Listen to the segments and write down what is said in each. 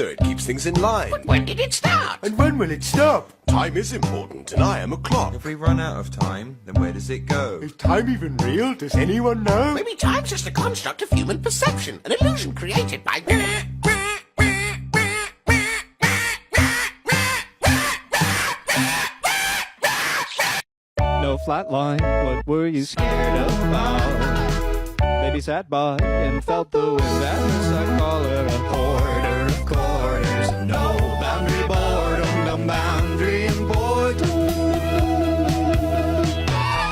so it keeps things in line. But when did it start? And when will it stop? Time is important, and I am a clock. If we run out of time, then where does it go? Is time even real? Does anyone know? Maybe time's just a construct of human perception, an illusion created by... No flat line, what were you scared about? Baby sat by and felt the wind as I call it a quarter of quarters. No boundary boredom, no boundary in boredom.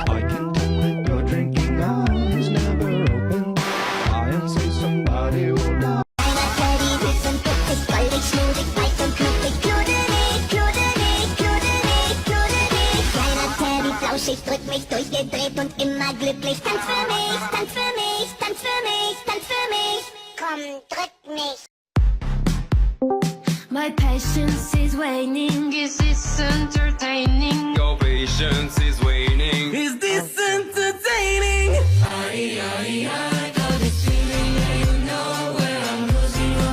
I can tell that your drinking eyes never open. I am say somebody will know. Ich drück mich durchgedreht und immer glücklich. Tanz für mich, tanz für mich, tanz für mich, tanz für mich. Komm, drück mich. My patience is waning. Is this entertaining? Your patience is waning. Is this entertaining? I got this feeling that you know where I'm losing.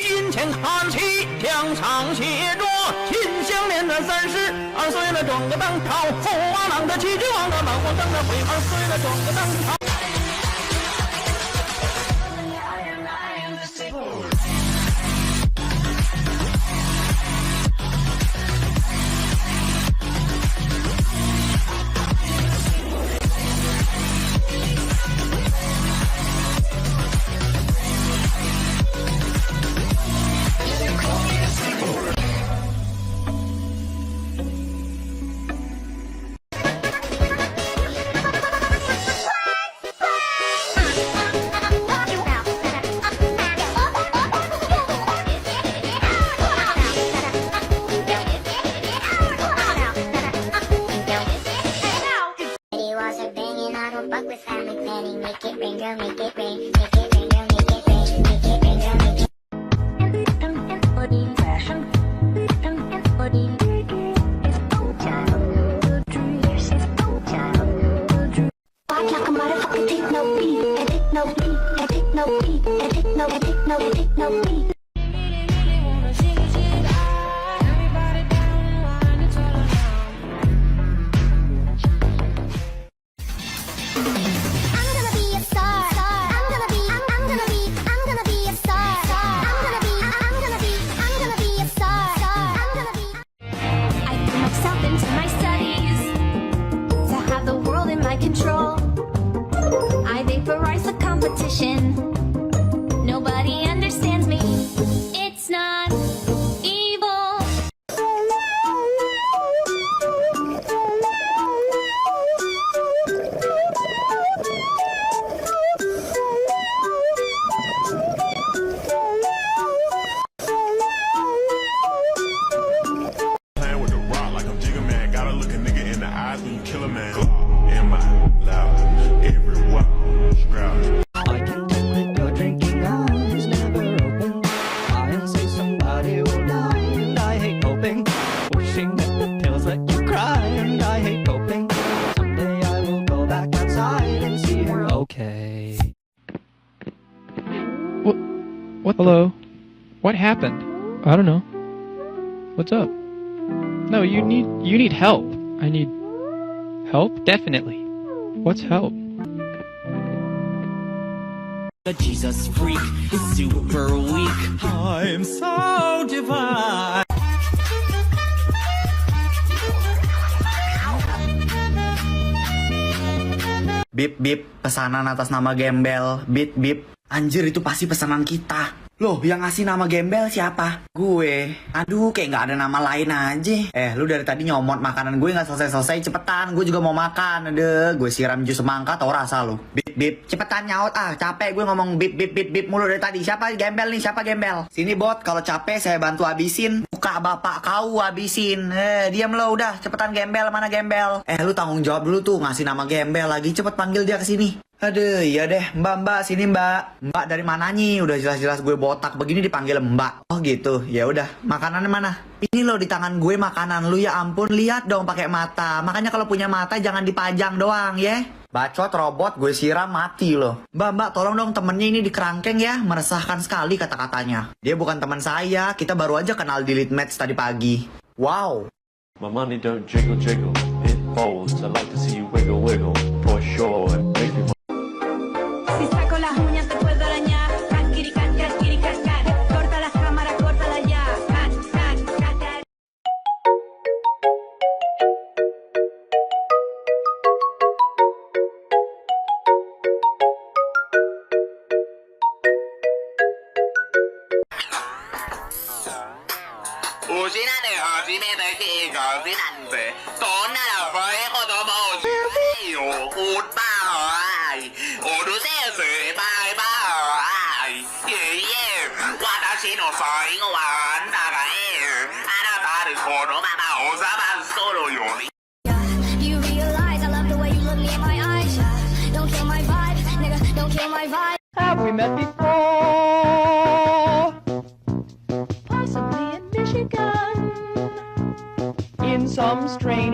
金钱看齐，墙上写着秦香莲的32岁了，装个当朝，驸马郎的齐君王的满皇上的徽号岁了，装个当朝。Fuck with family planning, make it rain, girl, make it rain, make it rain, girl, make it rain, make it rain, girl, make it fashion, walk like a motherfucker, take no beat, and take no beat, and take no beat, and take no, and take no, and take no beat. Control. I vaporize the competition. Nobody understands me. It's not evil. Playing with the rock like I'm Jigga Man. Gotta look a nigga in the eyes when you kill a man. In my loud, every walk, scroll. I can tell that your drinking eyes never open. I'll say somebody will die, and I hate hoping. Wishing that the pills let you cry, and I hate hoping. Someday I will go back outside and see her okay. What? Hello? What happened? I don't know. What's up? No, you need help. I need help? Definitely. What's help? The Jesus freak is super weak. I'm so divine. Bip bip, pesanan atas nama Gembel. Bip bip. Anjir, itu pasti pesanan kita. Loh, yang ngasih nama Gembel siapa? Gue. Aduh, kayak nggak ada nama lain aja. Lu dari tadi nyomot makanan gue nggak selesai-selesai. Cepetan, gue juga mau makan. Aduh, gue siram jus semangka tau rasa lu. Bip bip, cepetan nyaut ah. Capek gue ngomong bip bip bip bip mulu dari tadi. Siapa Gembel nih? Siapa Gembel? Sini bot, kalau capek saya bantu habisin. Buka bapak kau habisin. Diam lo udah. Cepetan Gembel, mana Gembel? Lu tanggung jawab dulu tuh ngasih nama Gembel lagi. Cepet panggil dia ke sini. Aduh, iya deh. Mbak, sini mbak. Mbak dari mana nih? Udah jelas-jelas gue botak begini dipanggil mbak. Oh gitu. Ya udah. Makanannya mana? Ini loh di tangan gue makanan lu, ya ampun. Lihat dong pakai mata. Makanya kalau punya mata jangan dipajang doang ya. Bacot robot gue siram mati loh. Mbak, tolong dong temennya ini dikerangkeng ya. Meresahkan sekali kata-katanya. Dia bukan teman saya, kita baru aja kenal di lead match tadi pagi. Wow. My money don't jiggle jiggle, it folds. I like to see you wiggle wiggle, for sure. Make me Si saco las uñas te puedo arañar. Cat, kitty, cat, cat, kitty, cat, cat. Corta las cámaras, córtala ya. Cat, cat, cat, cat. You realize I love the way you look me in my eyes. Don't kill my vibe, nigga, don't kill my vibe. Have we met before? Possibly in Michigan, in some strange